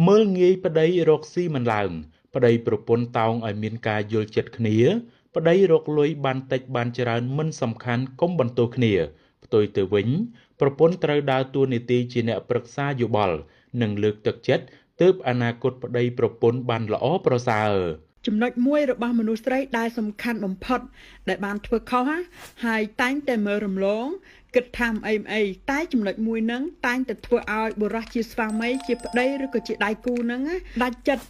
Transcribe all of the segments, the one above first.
មើលងាយប្តីរកស៊ីមិនឡើងប្តីប្រពន្ធតោងឲ្យមានការយល់ចិត្តគ្នាប្តីរកលុយបានតិចបានច្រើនមិនសំខាន់កុំបន្ទោសគ្នាផ្ទុយទៅវិញប្រពន្ធត្រូវដើរតួនាទីជាអ្នកប្រឹក្សាយោបល់និងលើកទឹកចិត្តទើបអនាគតប្តីប្រពន្ធបានល្អប្រសើរចំណុចមួយរបស់មនុស្សស្រីដែលសំខាន់បំផុតដែលបានធ្វើខុសហើយតែងតែមើលរំលងគិតថាអីតែចំណុចមួយហ្នឹងតែងតែធ្វើឲ្យបុរសជាស្វាមីជាប្តីឬក៏ជាដៃគូហ្នឹងដាច់ចិត្ត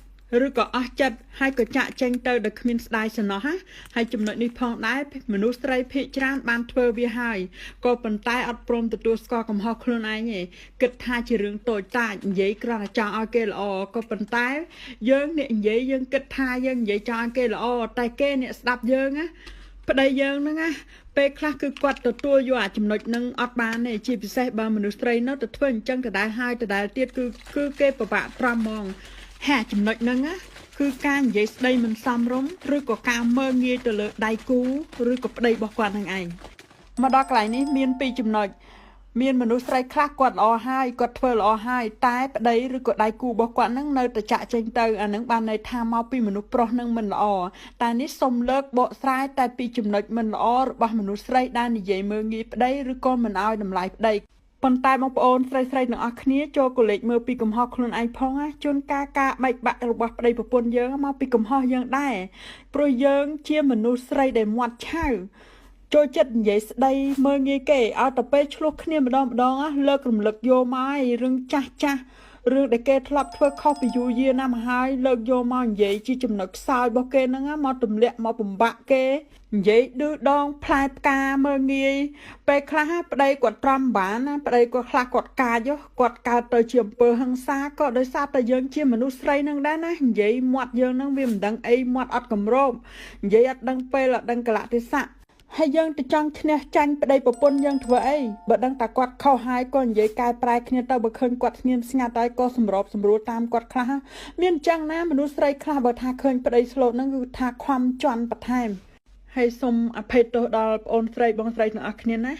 ឬក៏អស់ចិត្តហើយក៏ចាក់ចេញទៅដោយគ្មានស្ដាយសំណោះហើយចំណុចនេះផងដែរមនុស្សស្រីភាគច្រើនបានធ្វើវាហើយក៏ប៉ុន្តែអត់ព្រមទទួលស្គាល់កំហុសខ្លួនឯងទេគិតថាជារឿងតូចតាចនិយាយគ្រាន់តែចង់ឲ្យគេល្អក៏ប៉ុន្តែយើងអ្នកនិយាយយើងគិតថាយើងនិយាយចង់ឲ្យគេល្អតែគេអ្នកស្ដាប់យើងប្តីយើងហ្នឹងពេលខ្លះគឺគាត់ទទួលយកអាចំណុចហ្នឹងអត់បានទេជាពិសេសបើមនុស្សស្រីនៅទៅធ្វើអញ្ចឹងដដែលហើយដដែលទៀតគឺគេពិបាកត្រង់ហ្មងហាចំណុចហ្នឹងគឺការនិយាយស្ដីមិនសមរម្យឬក៏ការមើលងាយទៅលើដៃគូឬក៏ប្តីរបស់គាត់ហ្នឹងឯងមកដល់កន្លែងនេះមានពីរចំណុចមានមនុស្សស្រីខ្លះគាត់ល្អហើយគាត់ធ្វើល្អហើយតែប្តីឬក៏ដៃគូរបស់គាត់ហ្នឹងនៅតែចាក់ចេញទៅអាហ្នឹងបានន័យថាមកពីមនុស្សប្រុសហ្នឹងមិនល្អតែនេះសូមលើកបកស្រាយតែពីចំណុចមិនល្អរបស់មនុស្សស្រីដែលនិយាយមើលងាយប្តីឬក៏មិនឲ្យតម្លៃប្តីប៉ុន្តែបងប្អូនស្រីទាំងអស់គ្នាចូលកលេចមើលពីកំហុសខ្លួនឯងផងជួនកាលការបែកបាក់របស់ប្តីប្រពន្ធយើងមកពីកំហុសយើងដែរព្រោះយើងជាមនុស្សស្រីដែលមាត់ឆៅចូលចិត្តនិយាយស្ដីមើលងាយគេឲ្យតែពេលឆ្លោះគ្នាម្ដងលើករំលឹកយកមកឲ្យរឿងចាស់រឿងដែលគេធ្លាប់ធ្វើខុសពីយូរយារណាស់មកហើយលើកយកមកនិយាយជាចំណុចខ្សោយរបស់គេហ្នឹងមកទម្លាក់មកបំបាក់គេនិយាយឌឺដងផ្លែផ្កាមើលងាយពេលខ្លះប្តីគាត់ត្រំបានណាប្តីគាត់ខ្លះគាត់កាចគាត់កើតទៅជាអំពើហិង្សាក៏ដោយសារតែយើងជាមនុស្សស្រីហ្នឹងដែរណានិយាយមាត់យើងហ្នឹងវាមិនដឹងអីមាត់អត់គម្របនិយាយអត់ដឹងពេលអត់ដឹងកលៈទេសៈហើយយើងទៅចង់ឈ្នះចាញ់ប្តីប្រពន្ធយើងធ្វើអីបើដឹងតែគាត់ខុសហើយក៏និយាយកែប្រែគ្នាទៅបើឃើញគាត់ស្ងៀមស្ងាត់ហើយក៏សម្របសម្រួលតាមគាត់ខ្លះមានអញ្ចឹងណាមនុស្សស្រីខ្លះបើថាឃើញប្តីស្លូតហ្នឹងគឺថាខំជន់បន្ថែមហើយសូមអភ័យទោសដល់បងស្រីទាំងអស់គ្នាណា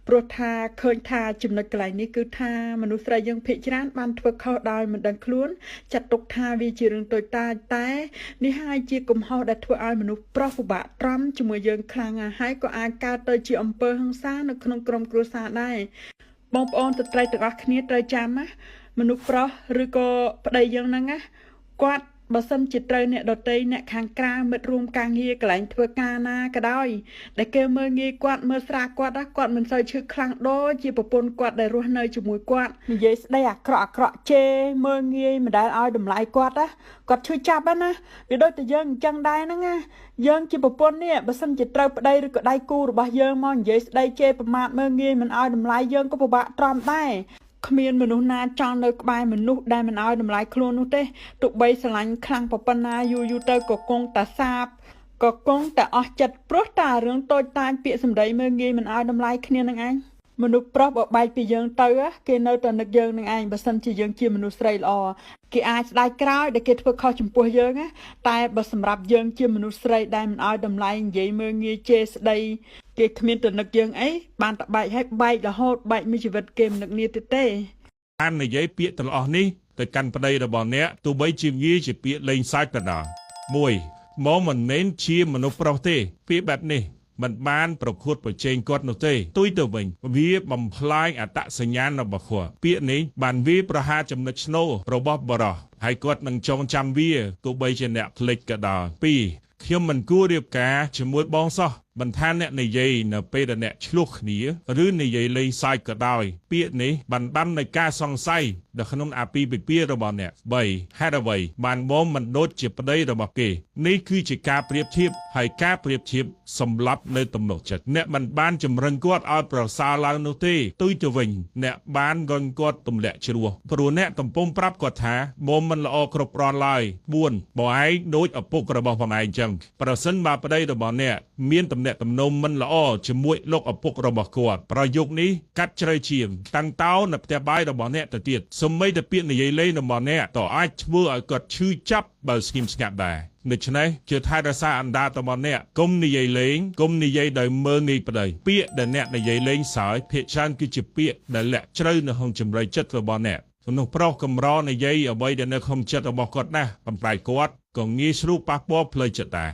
ព្រោះថាឃើញថាចំណុចកន្លែងនេះគឺថាមនុស្សស្រីយើងភាគច្រើនបានធ្វើខុសដោយមិនដឹងខ្លួនចាត់ទុកថាវាជារឿងតូចតាចតែនេះហើយជាកំហុសដែលធ្វើឲ្យមនុស្សប្រុសពិបាកត្រំជាមួយយើងខ្លាំងហើយក៏អាចកើតទៅជាអំពើហិង្សានៅក្នុងក្រុមគ្រួសារដែរបងប្អូនស្ត្រីទាំងអស់គ្នាត្រូវចាំណាមនុស្សប្រុសឬក៏ប្តីយើងហ្នឹងណាគាត់បើសិនជាត្រូវអ្នកដតីអ្នកខាងក្រៅមិត្តរួមការងារកន្លែងធ្វើការណាក៏ដោយដែលគេមើលងាយគាត់មើលស្រាលគាត់មិនសូវឈឺខ្លាំងដូចជាប្រពន្ធគាត់ដែលរស់នៅជាមួយគាត់និយាយស្ដីអាក្រក់ជេរមើលងាយមិនដែលឲ្យតម្លៃគាត់ឈឺចាប់ណាវាដូចតែយើងអញ្ចឹងដែរហ្នឹងណាយើងជាប្រពន្ធនេះបើសិនជាត្រូវប្តីឬក៏ដៃគូរបស់យើងមកនិយាយស្ដីជេរប្រមាថមើលងាយមិនឲ្យតម្លៃយើងក៏ពិបាកទ្រាំដែរគ្មានមនុស្សណាចង់នៅក្បែរមនុស្សដែលមិនឲ្យតម្លៃខ្លួននោះទេទោះបីស្រឡាញ់ខ្លាំងប៉ុណ្ណាយូរទៅក៏គង់តែសាបក៏គង់តែអស់ចិត្តព្រោះតែរឿងតូចតាចពាក្យសម្ដីមើលងាយមិនឲ្យតម្លៃគ្នានឹងឯងមនុស្សប្រុសបើបែកពីយើងទៅគេនៅតែនឹកយើងនឹងឯងបើសិនជាយើងជាមនុស្សស្រីល្អគេអាចស្ដាយក្រោយដែលគេធ្វើខុសចំពោះយើងតែបើសម្រាប់យើងជាមនុស្សស្រីដែលមិនឲ្យតម្លៃនិយាយមើលងាយជេរស្ដីគេគ្មានទៅនឹកយើងអីបានតែបែកឲ្យបែករហូតបែកមួយជីវិតគេមិននឹកនាទៀតទេបាននិយាយពាក្យទាំងអស់នេះទៅកាន់ប្តីរបស់អ្នកទោះបីជាងាយជាពាក្យលេងសើចក៏ដោយ1មកមិនមែនជាមនុស្សប្រុសទេពាក្យបែបនេះមិនបានប្រកួតប្រជែងគាត់នោះទេទុយទៅវិញវាបំផ្លាញអត្តសញ្ញាណរបស់គាត់ពាក្យនេះបានវាប្រហារចំណុចស្នូលរបស់បរិសហើយគាត់នឹងចងចាំវាទោះបីជាអ្នកភ្លេចក៏ដោយ2ខ្ញុំមិនគួររៀបការជាមួយបងសោះមិនថាអ្នកនិយាយនៅពេលដែលអ្នកឆ្លោះគ្នាឬនិយាយលេងសើចក៏ដោយពាក្យនេះបានបាននៃការសង្ស័យនៅក្នុងអាពាហ៍ពិពាហ៍របស់អ្នក3ហេតុអ្វីបានមកមិនដូចជាប្តីរបស់គេនេះគឺជាការប្រៀបធៀបហើយការប្រៀបធៀបសម្លាប់នៅទំនុកចិត្តអ្នកមិនបានជំរុញគាត់ឲ្យប្រសើរឡើងនោះទេទុយទៅវិញអ្នកបានរញគាត់ទម្លាក់ជ្រោះព្រោះអ្នកកំពុងប្រាប់គាត់ថាមុំមិនល្អគ្រប់គ្រាន់ឡើយ4បងឯងដូចឪពុករបស់បងឯងចឹងប្រសិនបើប្តីរបស់អ្នកមានទំ នាក់ទំនមមិនល្អជាមួយលោកឪពុករបស់គាត់ប្រយោគនេះកាត់ជ្រៅឈាមតាំងតោនៅផ្ទះបាយរបស់អ្នកទៅទៀតសូម្បីតែពាក្យនិយាយលេងរបស់អ្នកក៏អាចធ្វើឲ្យគាត់ឈឺចាប់បើស្ងៀមស្ងាត់ដែរដូច្នេះជាថែរក្សាអណ្ដាតរបស់អ្នកកុំនិយាយលេងកុំនិយាយដោយមើលងាយប្តីពាក្យដែលអ្នកនិយាយលេងសើចភាគច្រើនគឺជាពាក្យដែលលាក់ជ្រៅនៅក្នុងចម្រៃចិត្តរបស់អ្នកមនុស្សប្រុសកម្រនិយាយអ្វីដែលនៅក្នុងចិត្តរបស់គាត់ណាស់ប៉ុន្តែគាត់ក៏ងាយស្រួលប៉ះពាល់ផ្លូវចិត្តដែរ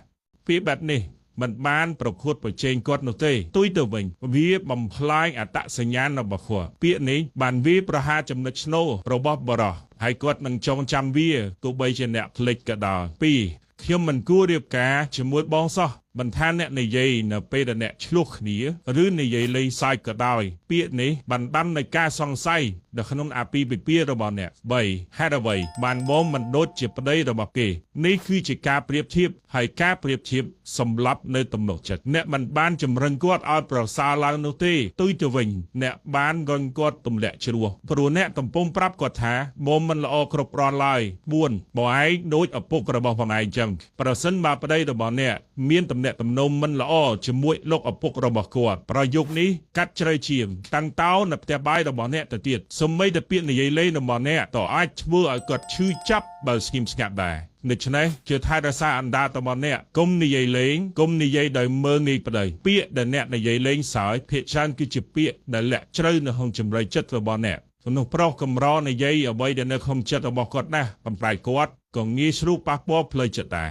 ពាក្យបែបនេះមិនបានប្រកួតប្រជែងគាត់នោះទេទុយទៅវិញវាបំផ្លាញអត្តសញ្ញាណរបស់គាត់ពាក្យនេះបានវាប្រហារចំណុចស្នូលរបស់បរិះហើយគាត់នឹងចងចាំវាទោះបីជាអ្នកភ្លេចក៏ដោយ2ខ្ញុំមិនគួររៀបការជាមួយបងសោះមិនថាអ្នកនិយាយនៅពេលដែលអ្នកឆ្លោះគ្នាឬនិយាយលេងសើចក៏ដោយពាក្យនេះបានដាំនៃការសង្ស័យនៅក្នុងអាពាហ៍ពិពាហ៍របស់អ្នក3ហេតុអ្វីបានមកមិនដូចជាប្តីរបស់គេនេះគឺជាការប្រៀបធៀបហើយការប្រៀបធៀបសម្លាប់នៅទំនុកចិត្តអ្នកមិនបានជំរុញគាត់ឲ្យប្រសើរឡើងនោះទេទុយទៅវិញអ្នកបានរញគាត់ទម្លាក់ជ្រោះព្រោះអ្នកកំពុងប្រាប់គាត់ថាមកមិនល្អគ្រប់គ្រាន់ឡើយ4បងឯងដូចឪពុករបស់បងឯងចឹងប្រសិនបើប្តីរបស់អ្នកមានទំនមមិនល្អជាមួយលោកឪពុករបស់គាត់ប្រយោគនេះកាត់ជ្រៅឈាមតាំងតោនៅផ្ទះបាយរបស់អ្នកទៅទៀតសូម្បីតែពាក្យនិយាយលេងរបស់អ្នកក៏អាចធ្វើឲ្យគាត់ឈឺចាប់បើស្ងៀមស្ងាត់ដែរដូច្នេះជាថែរក្សាអណ្ដាតរបស់អ្នកកុំនិយាយលេងកុំនិយាយដោយមើលងាយប្តីពាក្យដែលអ្នកនិយាយលេងសើចភាគច្រើនគឺជាពាក្យដែលលាក់ជ្រៅនៅក្នុងចម្រៃចិត្តរបស់អ្នកមនុស្សប្រុសកម្រនិយាយអ្វីដែលនៅក្នុងចិត្តរបស់គាត់ណាស់ប៉ុន្តែគាត់ក៏ងាយស្រួលប៉ះពាល់ផ្លូវចិត្តដែរ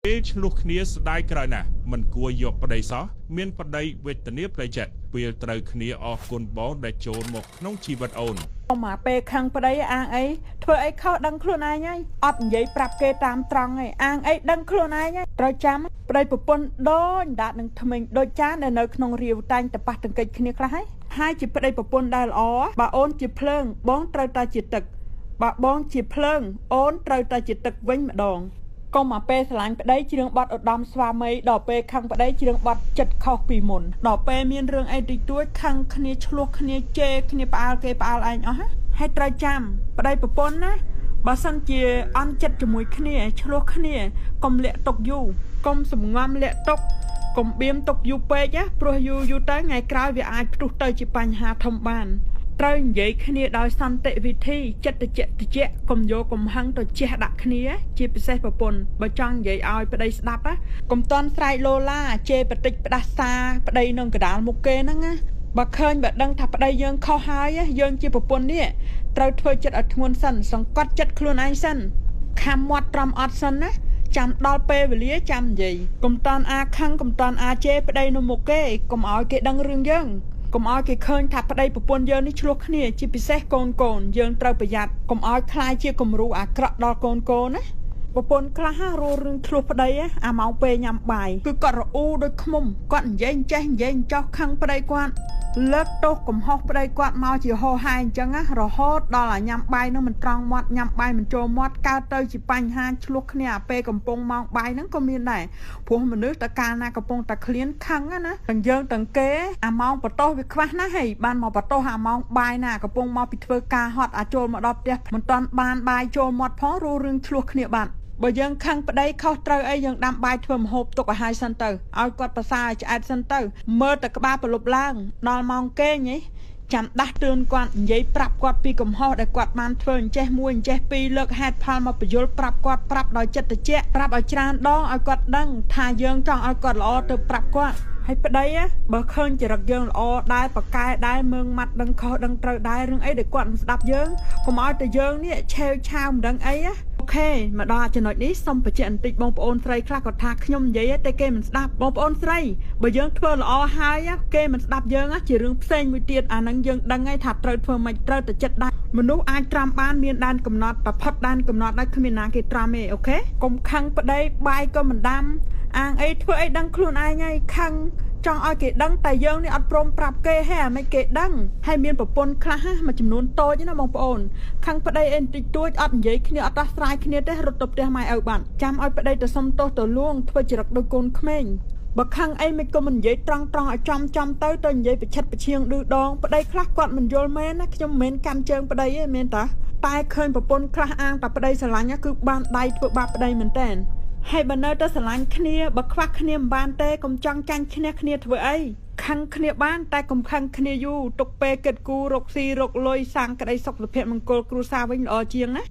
ពេលឆ្លោះគ្នាស្ដាយក្រោយណាស់មិនគួរយកប្តីសោះមានប្តីវេទនាផ្លូវចិត្តពេលត្រូវគ្នាអរគុណបងដែលចូលមកក្នុងជីវិតអូនមកពេលខឹងប្តីអាងអីធ្វើអីខុសដឹងខ្លួនឯងហើយអត់និយាយប្រាប់គេតាមត្រង់ហើយអាងអីដឹងខ្លួនឯងហើយត្រូវចាំប្តីប្រពន្ធដូចដាតនឹងថ្មិញដូចចានដែលនៅក្នុងរាវតែងតែប៉ះទង្គិចគ្នាខ្លះហើយជាប្តីប្រពន្ធដែលល្អបើអូនជាភ្លើងបងត្រូវតែជាទឹកបើបងជាភ្លើងអូនត្រូវតែជាទឹកវិញម្ដងកុំមកពេលស្រឡាញ់ប្តីជ្រឿងបត់ឧត្តមស្វាមីដល់ពេលខឹងប្តីជ្រឿងបត់ចិត្តខុសពីមុនដល់ពេលមានរឿងអីតិចតួចខឹងគ្នាឆ្លោះគ្នាជេរគ្នាផ្អើលគេផ្អើលឯងអស់ហើយត្រូវចាំប្តីប្រពន្ធណាបើសិនជាអន់ចិត្តជាមួយគ្នាឆ្លោះគ្នាកុំលាក់ទុកយូរកុំសំងំលាក់ទុកកុំបៀមទុកយូរពេកណាព្រោះយូរទៅថ្ងៃក្រោយវាអាចផ្ទុះទៅជាបញ្ហាធំបានត្រូវនិយាយគ្នាដោយសន្តិវិធីចិត្តតិចកុំយកកំហឹងទៅជះដាក់គ្នាជាពិសេសប្រពន្ធបើចង់និយាយឲ្យប្តីស្ដាប់ណាកុំតន់ស្រែកលោឡាជេរបតិចផ្ដាសាប្តីនឹងកដាលមុខគេហ្នឹងណាបើឃើញបើដឹងថាប្តីយើងខុសហើយយើងជាប្រពន្ធនេះត្រូវធ្វើចិត្តឲ្យធ្ងន់សិនសង្កត់ចិត្តខ្លួនឯងសិនខំមាត់ត្រំអត់សិនណាចាំដល់ពេលវេលាចាំនិយាយកុំតន់អាខឹងកុំតន់អាជេរប្តីនៅមុខគេកុំឲ្យគេដឹងរឿងយើងកុំឲ្យគេឃើញថាប្តីប្រពន្ធយើងនេះឆ្លោះគ្នាជាពិសេសកូនយើងត្រូវប្រយ័ត្នកុំឲ្យខ្លាយជាគំរូអាក្រក់ដល់កូនណាប្រពន្ធខ្លះរស់រឿងឆ្លោះប្តីអាម៉ោងពេលញ៉ាំបាយគឺគាត់រអ៊ូដូចឃ្មុំគាត់និយាយចេះនិយាយចោះខឹងប្តីគាត់លើកទោសកំហុសប្តីគាត់មកជាហោហែអញ្ចឹងរហូតដល់អាញ៉ាំបាយនឹងមិនត្រង់មាត់ញ៉ាំបាយមិនចូលមាត់កើតទៅជាបញ្ហាឆ្លោះគ្នាអាពេលកំពុងម៉ោងបាយហ្នឹងក៏មានដែរព្រោះមនុស្សតកាលណាកំពុងតែឃ្លានខឹងណាទាំងយើងទាំងគេអាម៉ោងបតោសវាខ្វះណាស់ហីបានមកបតោសអាម៉ោងបាយណាកំពុងមកពីធ្វើការហត់អាចូលមកដល់ផ្ទះមិនតាន់បានបាយចូលមាត់ផងរੂរឿងឆ្លោះគ្នាបាត់បើយើងខឹងប្តីខុសត្រូវអីយើងដាំបាយធ្វើម្ហូបទុកឲ្យហើយសិនទៅឲ្យគាត់ប្រសាឲ្យឆ្អែតសិនទៅមើលតែក្បាលប្រលប់ឡើងដល់ម៉ោងគេងចាំដាស់តឿនគាត់និយាយប្រាប់គាត់ពីកំហុសដែលគាត់បានធ្វើអញ្ចេះមួយអញ្ចេះពីរលើកហេតុផលមកបញ្យល់ប្រាប់គាត់ប្រាប់ដោយចិត្តត្រជាក់ប្រាប់ឲ្យច្រើនដងឲ្យគាត់ដឹងថាយើងចង់ឲ្យគាត់ល្អទៅប្រាប់គាត់ហើយប្តីបើឃើញចរិតយើងល្អដែរប៉កែដែរមើងម៉ាត់ដឹងខុសដឹងត្រូវដែររឿងអីដែលគាត់មិនស្ដាប់យើងកុំឲ្យតែយើងនេះឆេវឆាវមិនដឹងអីអូខេមកដល់ចំណុចនេះសូមបញ្ជាក់បន្តិចបងប្អូនស្រីខ្លះគាត់ថាខ្ញុំនិយាយតែគេមិនស្ដាប់បងប្អូនស្រីបើយើងធ្វើល្អហើយគេមិនស្ដាប់យើងជារឿងផ្សេងមួយទៀតអាហ្នឹងយើងដឹងហើយថាត្រូវធ្វើមិនត្រូវតែចិត្តដែរមនុស្សអាចត្រាំបានមានដែនកំណត់ប្រផុតដែនកំណត់ដែរគ្មានណាគេត្រាំទេអូខេកុំខឹងប្តីបាយក៏មិនដាំអាងអីធ្វើអីដឹងខ្លួនឯងហើយខឹងចង់ឲ្យគេដឹងតែយើងនេះអត់ព្រមប្រាប់គេហេអាមិនគេដឹងហើយមានប្រពន្ធខ្លះមួយចំនួនតូចណាបងប្អូនខឹងប្តីអីតិចតួចអត់និយាយគ្នាអត់ដោះស្រាយគ្នាទេរត់ទៅផ្ទះម៉ែឪបាត់ចាំឲ្យប្តីទៅសុំទោសទៅលួងធ្វើចរិតដូចកូនក្មេងបើខឹងអីមិនក៏មិននិយាយត្រង់ឲ្យចំទៅនិយាយប្រឆិតប្រឈៀងឌឺដងប្តីខ្លះគាត់មិនយល់មែនណាខ្ញុំមិនមែនកាន់ជើងប្តីទេមែនតាតែឃើញប្រពន្ធខ្លះអាងតែប្តីស្រឡាញ់គឺបានដៃធ្វើបាបប្តីមែនតើហ ហើយបើនៅតែស្រឡាញ់គ្នាបើខ្វះគ្នាមិនបានទេកុំចង់ចាញ់ឈ្នះគ្នាធ្វើអីខឹងគ្នាបានតែកុំខឹងគ្នាយូរទុកពេលគិតគូររកស៊ីរកលុយសាងក្តីសុខភាពមង្គលគ្រួសារវិញល្អជាងណា